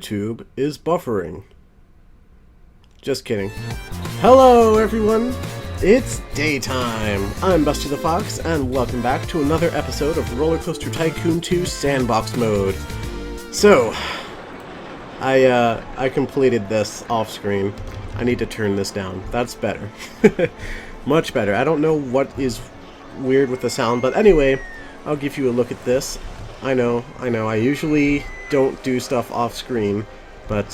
YouTube is buffering. Just kidding. Hello everyone! It's daytime! I'm Buster the Fox, and welcome back to another episode of Roller Coaster Tycoon 2 Sandbox mode. So, I completed this off-screen. I need to turn this down. That's better. Much better. I don't know what is weird with the sound, but anyway, I'll give you a look at this. I know, I usually don't do stuff off-screen, but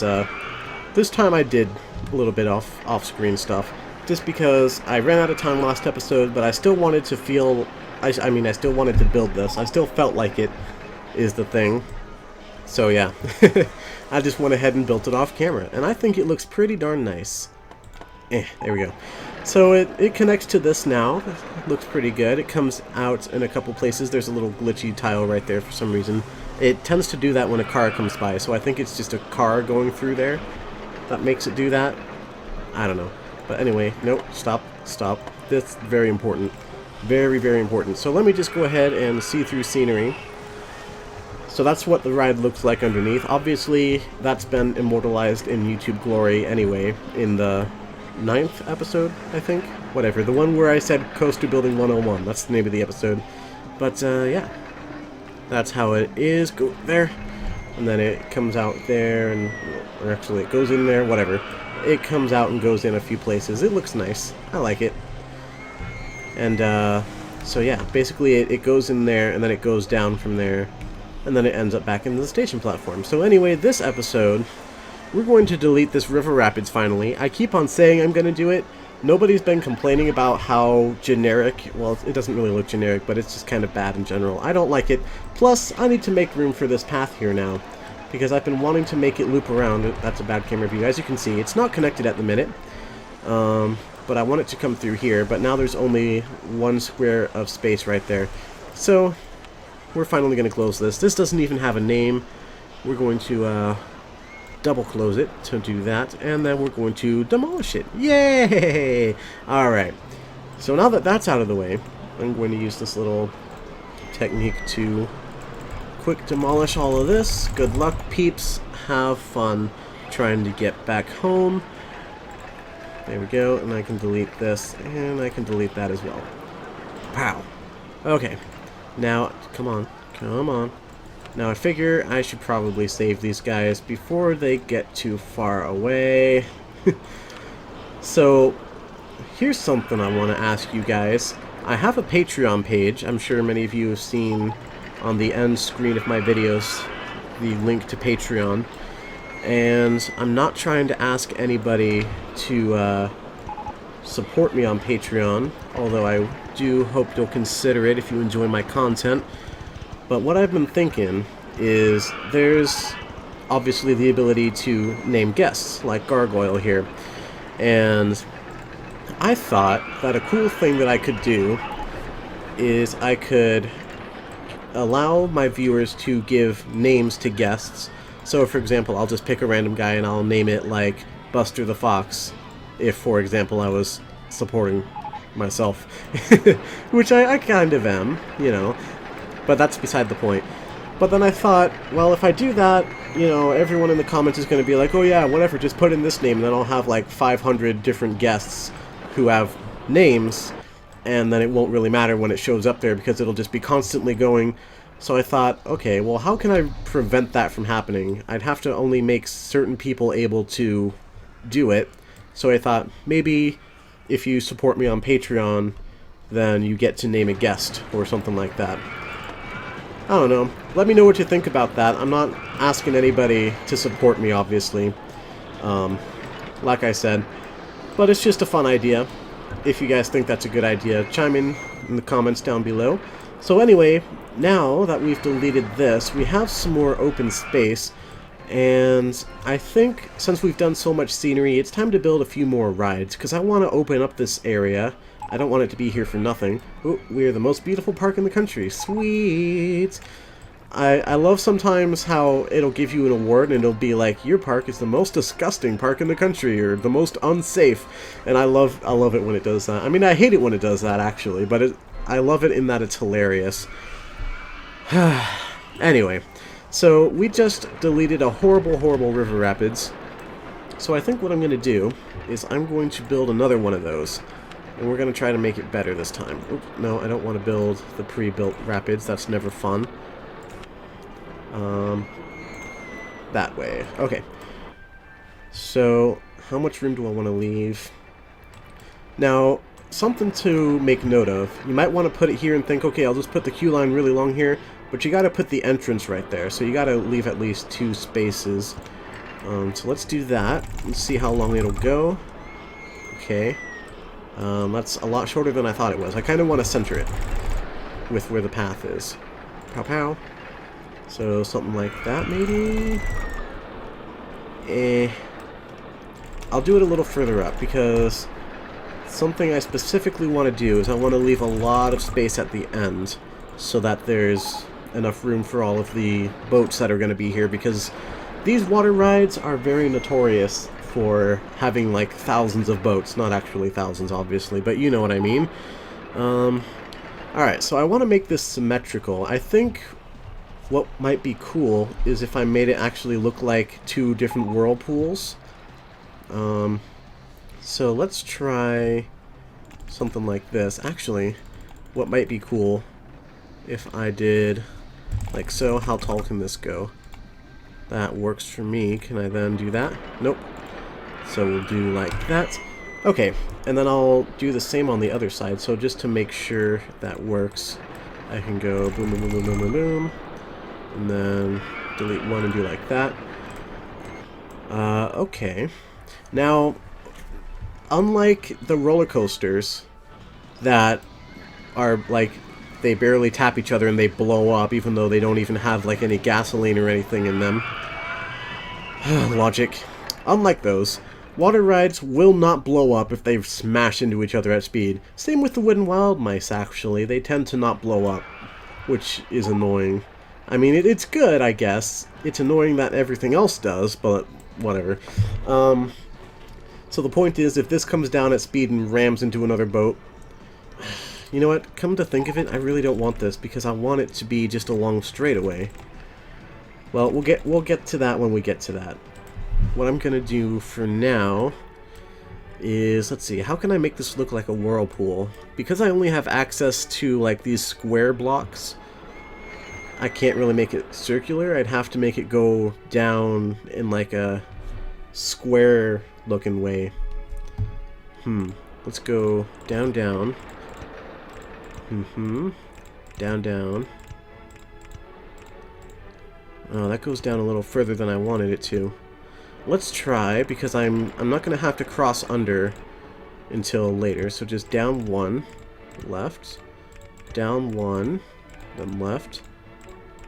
this time I did a little bit off-screen stuff, just because I ran out of time last episode, but I still wanted to feel, I still wanted to build this. I still felt like it is the thing. So yeah, I just went ahead and built it off camera, and I think it looks pretty darn nice. There we go. So it connects to this now. It looks pretty good. It comes out in a couple places. There's a little glitchy tile right there for some reason. It tends to do that when a car comes by, so I think it's just a car going through there that makes it do that. I don't know. But anyway, nope, stop. That's very important. Very, very important. So let me just go ahead and see through scenery. So that's what the ride looks like underneath. Obviously, that's been immortalized in YouTube glory anyway, in the 9th episode, I think? Whatever, the one where I said Coaster Building 101, that's the name of the episode. But, yeah. That's how it is. Go there. And then it comes out there, and or actually it goes in there, whatever. It comes out and goes in a few places. It looks nice. I like it. And, so yeah, basically it goes in there, and then it goes down from there, and then it ends up back in the station platform. So anyway, this episode, we're going to delete this river rapids finally. I keep on saying I'm going to do it. Nobody's been complaining about how generic, well, it doesn't really look generic, but it's just kind of bad in general. I don't like it. Plus, I need to make room for this path here now, because I've been wanting to make it loop around. That's a bad camera view. As you can see, it's not connected at the minute, but I want it to come through here, but now there's only one square of space right there. So, we're finally going to close this. This doesn't even have a name. We're going to, double close it to do that, and then we're going to demolish it. Yay! Alright, so now that that's out of the way, I'm going to use this little technique to quick demolish all of this. Good luck, peeps. Have fun trying to get back home. There we go, and I can delete this, and I can delete that as well. Pow! Okay, now, come on. Now I figure I should probably save these guys before they get too far away. So, here's something I want to ask you guys. I have a Patreon page. I'm sure many of you have seen on the end screen of my videos the link to Patreon. And I'm not trying to ask anybody to support me on Patreon, although I do hope you'll consider it if you enjoy my content. But what I've been thinking is there's obviously the ability to name guests, like Gargoyle here. And I thought that a cool thing that I could do is I could allow my viewers to give names to guests. So for example, I'll just pick a random guy and I'll name it like Buster the Fox, if for example I was supporting myself. Which I kind of am, you know. But that's beside the point. But then I thought, well, if I do that, you know, everyone in the comments is going to be like, oh yeah, whatever, just put in this name, and then I'll have like 500 different guests who have names, and then it won't really matter when it shows up there because it'll just be constantly going. So I thought, okay, well, how can I prevent that from happening? I'd have to only make certain people able to do it. So I thought, maybe if you support me on Patreon, then you get to name a guest or something like that. I don't know. Let me know what you think about that. I'm not asking anybody to support me, obviously. Like I said. But it's just a fun idea. If you guys think that's a good idea, chime in the comments down below. So anyway, now that we've deleted this, we have some more open space. And I think, since we've done so much scenery, it's time to build a few more rides. Because I want to open up this area. I don't want it to be here for nothing. Ooh, we're the most beautiful park in the country. Sweet! I love sometimes how it'll give you an award and it'll be like, your park is the most disgusting park in the country, or the most unsafe. And I love it when it does that. I mean, I hate it when it does that, actually, but I love it in that it's hilarious. Anyway, So we just deleted a horrible, horrible river rapids. So I think what I'm going to do is I'm going to build another one of those. And we're going to try to make it better this time. Oops, no, I don't want to build the pre-built rapids. That's never fun. That way. Okay. So, how much room do I want to leave? Now, something to make note of. You might want to put it here and think, okay, I'll just put the queue line really long here. But you got to put the entrance right there. So you got to leave at least 2 spaces. So let's do that. Let's see how long it'll go. Okay. That's a lot shorter than I thought it was. I kind of want to center it with where the path is. Pow pow. So something like that, maybe? I'll do it a little further up, because something I specifically want to do is I want to leave a lot of space at the end so that there's enough room for all of the boats that are going to be here, because these water rides are very notorious for having like thousands of boats. Not actually thousands, obviously, but you know what I mean. Alright, so I want to make this symmetrical. I think what might be cool is if I made it actually look like 2 different whirlpools. So let's try something like this. Actually, what might be cool if I did like so. How tall can this go? That works for me. Can I then do that? Nope. So we'll do like that. Okay, and then I'll do the same on the other side. So just to make sure that works, I can go boom, boom, boom, boom, boom, boom, boom, and then delete one and do like that. Okay. Now, unlike the roller coasters that are like, they barely tap each other and they blow up, even though they don't even have like any gasoline or anything in them. Logic. Unlike those, water rides will not blow up if they smash into each other at speed. Same with the wooden wild mice, actually. They tend to not blow up, which is annoying. I mean, it's good, I guess. It's annoying that everything else does, but whatever. So the point is, if this comes down at speed and rams into another boat... You know what? Come to think of it, I really don't want this, because I want it to be just a long straightaway. Well, we'll get to that when we get to that. What I'm gonna do for now is, let's see, how can I make this look like a whirlpool? Because I only have access to like these square blocks, I can't really make it circular. I'd have to make it go down in like a square looking way. Let's go down, down. Down, down. Oh, that goes down a little further than I wanted it to. Let's try, because I'm not going to have to cross under until later. So just down 1, left, down 1, then left,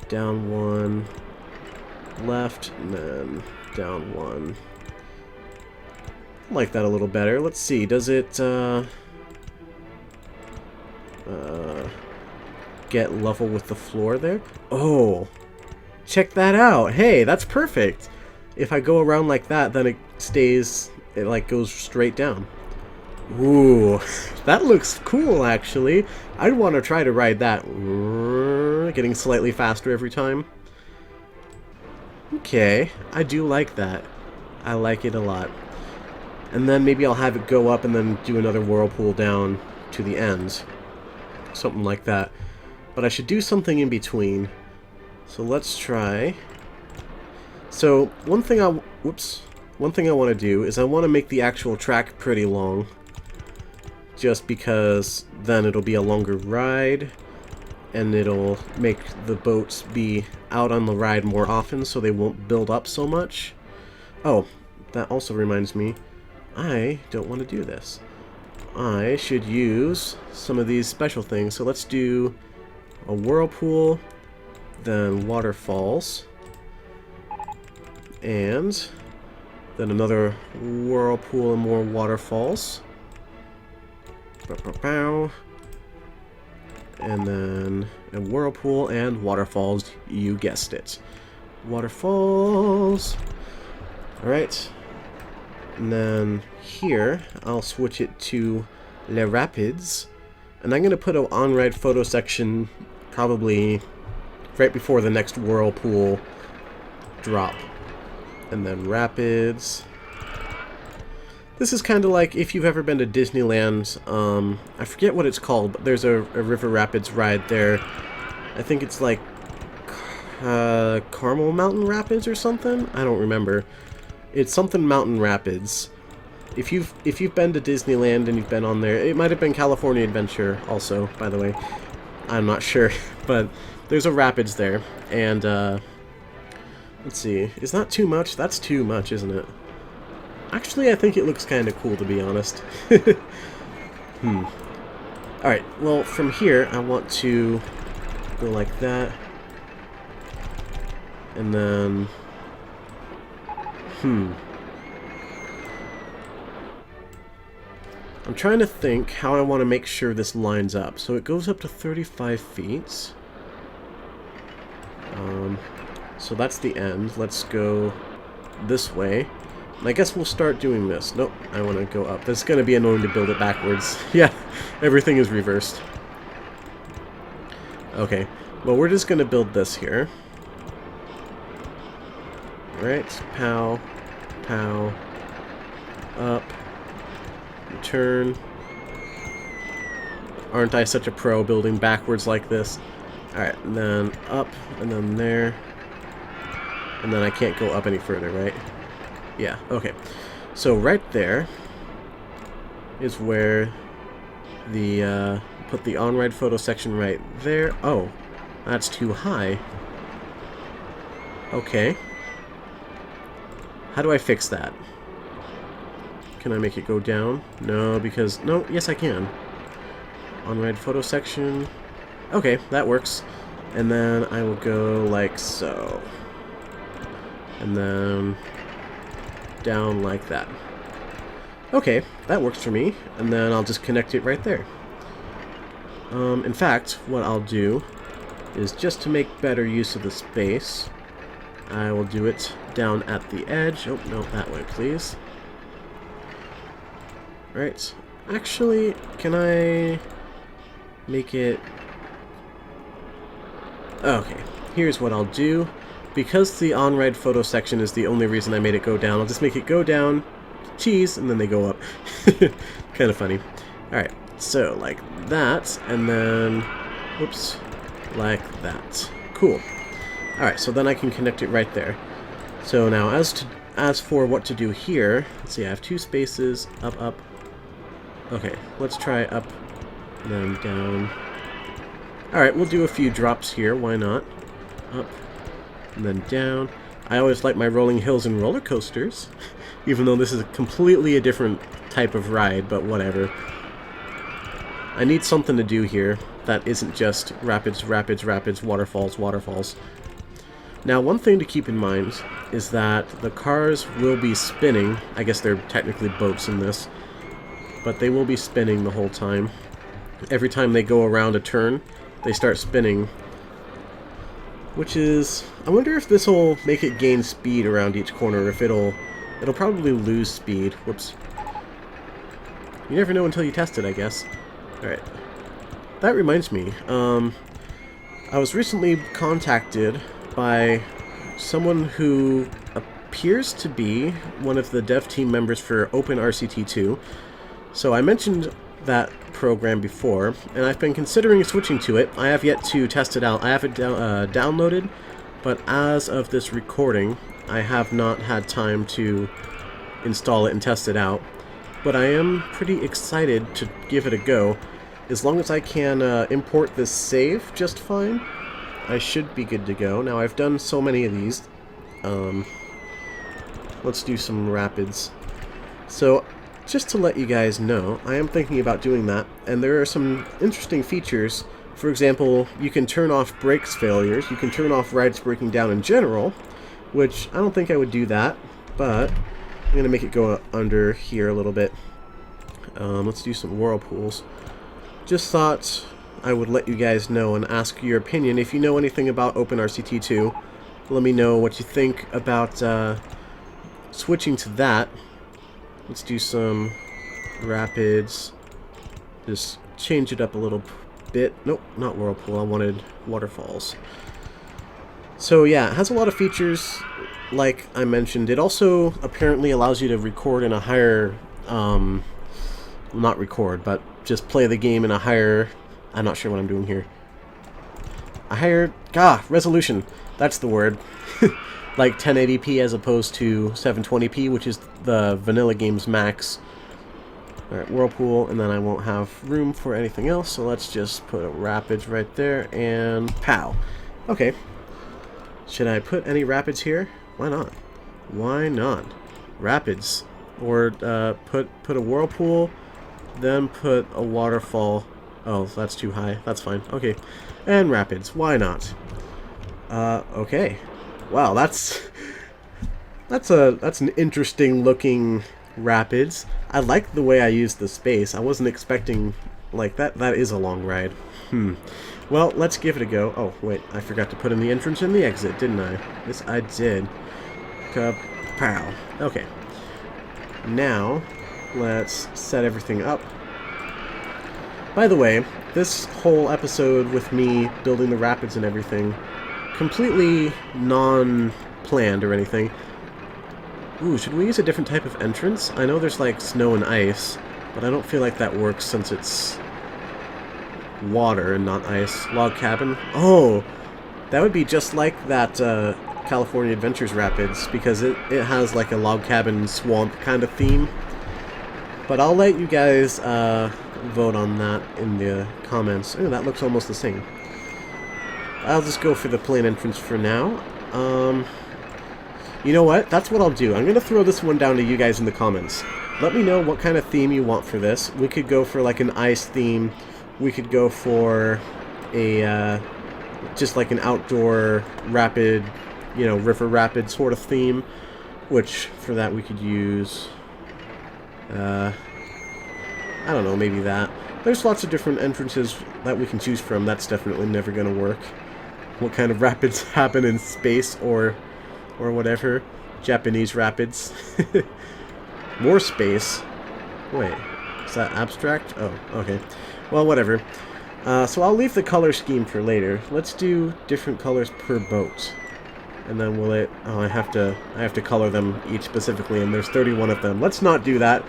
down 1, left, and then down 1. I like that a little better. Let's see, does it get level with the floor there? Oh, check that out. Hey, that's perfect. If I go around like that, then it like goes straight down. Ooh, that looks cool, actually. I'd want to try to ride that. Getting slightly faster every time. Okay, I do like that. I like it a lot. And then maybe I'll have it go up and then do another whirlpool down to the end. Something like that. But I should do something in between. So let's try. So one thing I want to do is I want to make the actual track pretty long. Just because then it'll be a longer ride, and it'll make the boats be out on the ride more often so they won't build up so much. Oh, that also reminds me, I don't want to do this. I should use some of these special things. So let's do a whirlpool, then waterfalls, and then another whirlpool and more waterfalls. And then a whirlpool and waterfalls, you guessed it. Waterfalls. Alright. And then here, I'll switch it to Les Rapids. And I'm going to put an on-ride photo section probably right before the next whirlpool drop. And then rapids. This is kind of like if you've ever been to Disneyland. I forget what it's called, but there's a river rapids ride there. I think it's like Carmel Mountain Rapids or something? I don't remember. It's something Mountain Rapids. If you've been to Disneyland and you've been on there, it might have been California Adventure also, by the way. I'm not sure, but there's a rapids there, and let's see, is that too much? That's too much, isn't it? Actually, I think it looks kind of cool, to be honest. Alright, well, from here, I want to go like that. And then... I'm trying to think how I want to make sure this lines up. So it goes up to 35 feet. So that's the end. Let's go this way. And I guess we'll start doing this. Nope, I want to go up. That's going to be annoying to build it backwards. Yeah, everything is reversed. Okay, well, we're just going to build this here. Right, pow, pow, up, turn. Aren't I such a pro building backwards like this? Alright, and then up, and then there. And then I can't go up any further, right? Yeah, okay. So right there is where the, put the on-ride photo section right there. Oh, that's too high. Okay. How do I fix that? Can I make it go down? No, because... No, yes I can. On-ride photo section. Okay, that works. And then I will go like so. And then down like that. Okay, that works for me. And then I'll just connect it right there. In fact, what I'll do is just to make better use of the space, I will do it down at the edge. Oh, no, that way, please. Right. Actually, can I make it... Okay, here's what I'll do. Because the on-ride photo section is the only reason I made it go down, I'll just make it go down, cheese, and then they go up. Kind of funny. Alright, so like that, and then... Whoops. Like that. Cool. Alright, so then I can connect it right there. So now, as for what to do here, let's see, I have two spaces, up, up. Okay, let's try up, and then down. Alright, we'll do a few drops here, why not? Up, and then down. I always like my rolling hills and roller coasters, even though this is completely a different type of ride, but whatever. I need something to do here that isn't just rapids, rapids, rapids, waterfalls, waterfalls. Now, one thing to keep in mind is that the cars will be spinning. I guess they're technically boats in this, but they will be spinning the whole time. Every time they go around a turn, they start spinning. Which is... I wonder if this will make it gain speed around each corner, or if it'll probably lose speed. Whoops. You never know until you test it, I guess. Alright. That reminds me, I was recently contacted by someone who appears to be one of the dev team members for Open RCT2. So I mentioned that program before, and I've been considering switching to it. I have yet to test it out. I have it downloaded, but as of this recording, I have not had time to install it and test it out. But I am pretty excited to give it a go. As long as I can import this save just fine, I should be good to go. Now, I've done so many of these. Let's do some rapids. So, just to let you guys know, I am thinking about doing that, and there are some interesting features. For example, you can turn off brakes failures, you can turn off rides breaking down in general, which I don't think I would do that, but I'm going to make it go under here a little bit. Let's do some whirlpools. Just thought I would let you guys know and ask your opinion. If you know anything about OpenRCT2, let me know what you think about switching to that. Let's do some rapids. Just change it up a little bit. Nope, not whirlpool. I wanted waterfalls. So yeah, it has a lot of features. like I mentioned, it also apparently allows you to record in a higher, not record, but just play the game in a higher, I'm not sure what I'm doing here. A higher, resolution. That's the word. Like 1080p as opposed to 720p, which is the vanilla game's max. Alright, Whirlpool, and then I won't have room for anything else, so let's just put a rapids right there, and pow. Okay. Should I put any rapids here? Why not? Why not? Rapids. Or put a Whirlpool, then put a waterfall. Oh, that's too high. That's fine. Okay. And rapids. Why not? Okay. Wow, that's an interesting looking rapids. I like the way I used the space. I wasn't expecting like that. That is a long ride. Well, let's give it a go. Oh, wait, I forgot to put in the entrance and the exit, didn't I? Yes, I did. Kapow. Okay. Now, let's set everything up. By the way, this whole episode with me building the rapids and everything, completely non-planned or anything. Ooh, should we use a different type of entrance? I know there's like snow and ice, but I don't feel like that works since it's water and not ice. Log cabin? Oh, that would be just like that California Adventures Rapids, because it has like a log cabin swamp kind of theme. But I'll let you guys vote on that in the comments. Oh, that looks almost the same. I'll just go for the plain entrance for now. You know what? That's what I'll do. I'm going to throw this one down to you guys in the comments. Let me know what kind of theme you want for this. We could go for like an ice theme. We could go for a, just like an outdoor rapid, you know, river rapid sort of theme. Which, for that we could use, I don't know, maybe that. There's lots of different entrances that we can choose from. That's definitely never going to work. What kind of rapids happen in space or whatever. Japanese rapids. More space. Wait, is that abstract? Oh, okay. Well, whatever. So I'll leave the color scheme for later. Let's do different colors per boat. And then will it... Oh, I have to color them each specifically, and there's 31 of them. Let's not do that.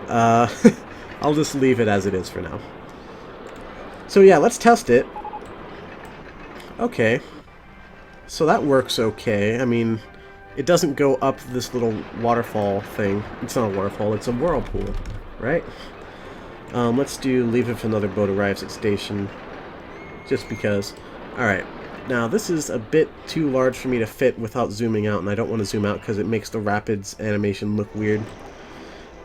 I'll just leave it as it is for now. So yeah, let's test it. Okay. So that works okay. I mean, it doesn't go up this little waterfall thing. It's not a waterfall, it's a whirlpool, right? Let's leave if another boat arrives at station. Just because. Alright. Now, this is a bit too large for me to fit without zooming out, and I don't want to zoom out because it makes the rapids animation look weird.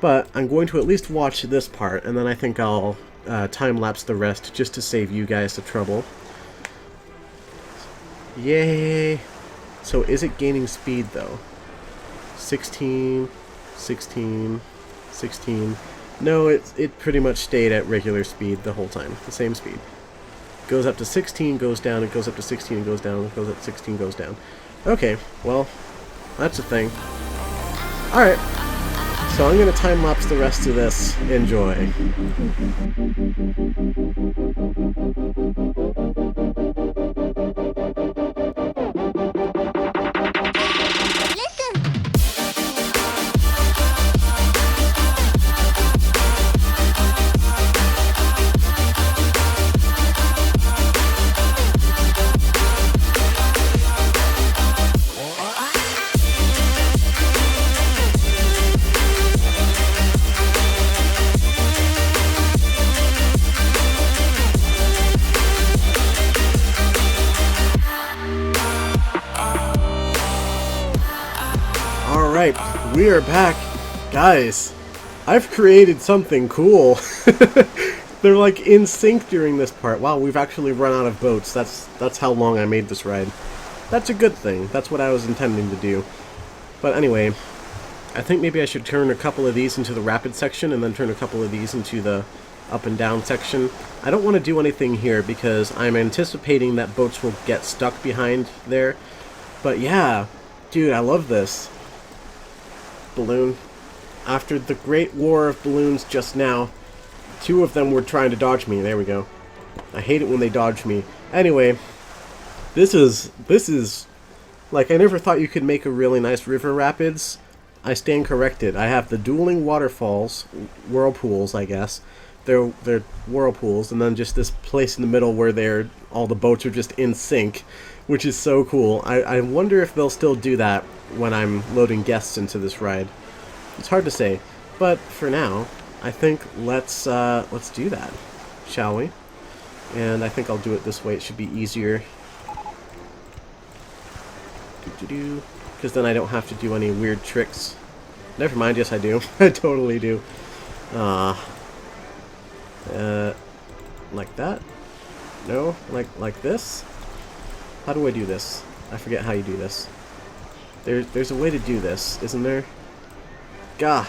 But I'm going to at least watch this part, and then I think I'll time-lapse the rest just to save you guys the trouble. Yay! So is it gaining speed, though? 16, 16, 16... No, it pretty much stayed at regular speed the whole time. The same speed. Goes up to 16, goes down, it goes up to 16, and goes down, it goes up to 16, goes down. Okay, well, that's a thing. Alright, so I'm going to time-lapse the rest of this. Enjoy. Alright, we are back. Guys, I've created something cool. They're like in sync during this part. Wow, we've actually run out of boats. That's how long I made this ride. That's a good thing. That's what I was intending to do. But anyway, I think maybe I should turn a couple of these into the rapid section and then turn a couple of these into the up and down section. I don't want to do anything here because I'm anticipating that boats will get stuck behind there. But yeah, dude, I love this. Balloon. After the great war of balloons just now, 2 of them were trying to dodge me. There we go. I hate it when they dodge me. Anyway, this is Like, I never thought you could make a really nice river rapids. I stand corrected. I have the dueling waterfalls, whirlpools, I guess. They're whirlpools, and then just this place in the middle where all the boats are just in sync, which is so cool. I wonder if they'll still do that when I'm loading guests into this ride. It's hard to say, but for now, I think let's do that, shall we? And I think I'll do it this way. It should be easier. Because then I don't have to do any weird tricks. Never mind, yes I do. I totally do. Like that? No? Like this? How do I do this? I forget how you do this. There's a way to do this, isn't there? Gah!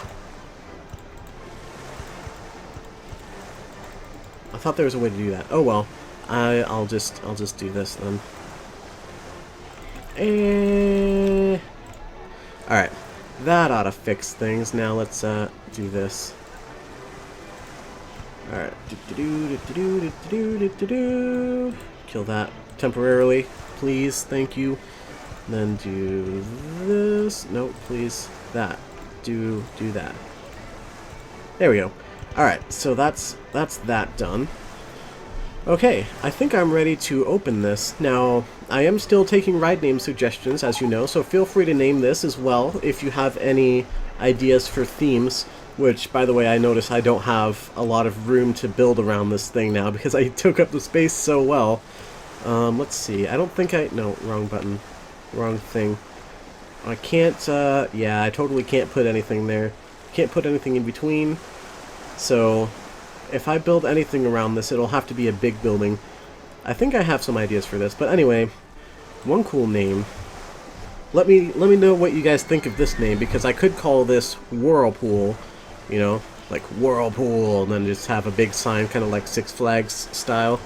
I thought there was a way to do that. Oh well. I'll just do this then. Alright. That ought to fix things. Now let's do this. Alright. Kill that temporarily, please. Thank you. Then do this. Nope, please. That. Do that. There we go. Alright, so that's that done. Okay, I think I'm ready to open this. Now, I am still taking ride name suggestions, as you know, so feel free to name this as well if you have any ideas for themes, which, by the way, I notice I don't have a lot of room to build around this thing now because I took up the space so well. Let's see, I don't think no, wrong button. Wrong thing. I can't, yeah, I totally can't put anything there. Can't put anything in between, so if I build anything around this, it'll have to be a big building. I think I have some ideas for this, but anyway, one cool name. Let me know what you guys think of this name, because I could call this Whirlpool, you know, like Whirlpool, and then just have a big sign, kind of like Six Flags style.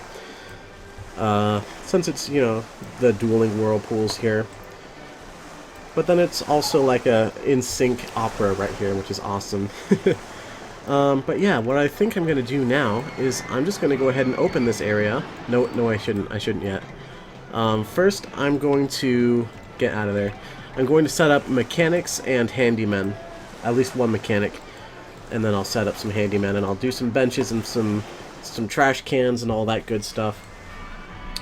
Since it's, you know, the dueling whirlpools here. But then it's also like a in-sync opera right here, which is awesome. But yeah, what I think I'm going to do now is I'm just going to go ahead and open this area. No, I shouldn't. I shouldn't yet. First, I'm going to get out of there. I'm going to set up mechanics and handymen. At least one mechanic. And then I'll set up some handymen, and I'll do some benches and some trash cans and all that good stuff.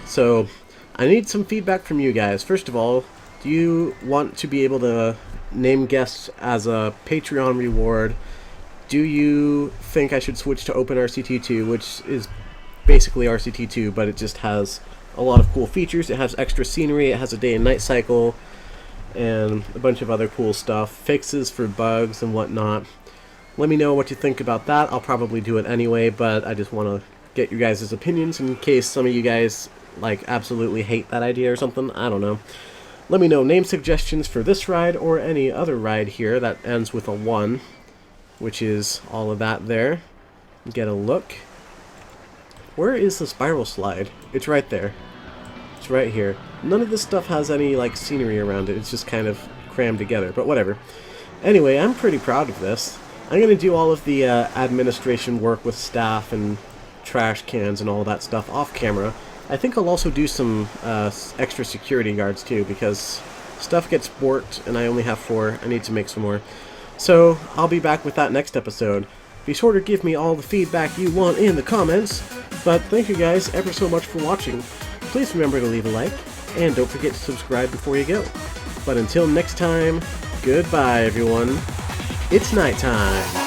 So, I need some feedback from you guys. First of all, do you want to be able to name guests as a Patreon reward? Do you think I should switch to Open RCT2, which is basically RCT2, but it just has a lot of cool features? It has extra scenery, it has a day and night cycle, and a bunch of other cool stuff. Fixes for bugs and whatnot. Let me know what you think about that. I'll probably do it anyway, but I just want to get you guys' opinions in case some of you guys like absolutely hate that idea or something. I don't know. Let me know name suggestions for this ride or any other ride here that ends with a 1. Which is all of that there. Get a look. Where is the spiral slide? It's right there. It's right here. None of this stuff has any like scenery around it. It's just kind of crammed together, but whatever. Anyway, I'm pretty proud of this. I'm going to do all of the administration work with staff and trash cans and all that stuff off camera. I think I'll also do some extra security guards too, because stuff gets borked and I only have 4. I need to make some more. So, I'll be back with that next episode. Be sure to give me all the feedback you want in the comments. But thank you guys ever so much for watching. Please remember to leave a like, and don't forget to subscribe before you go. But until next time, goodbye everyone. It's nighttime.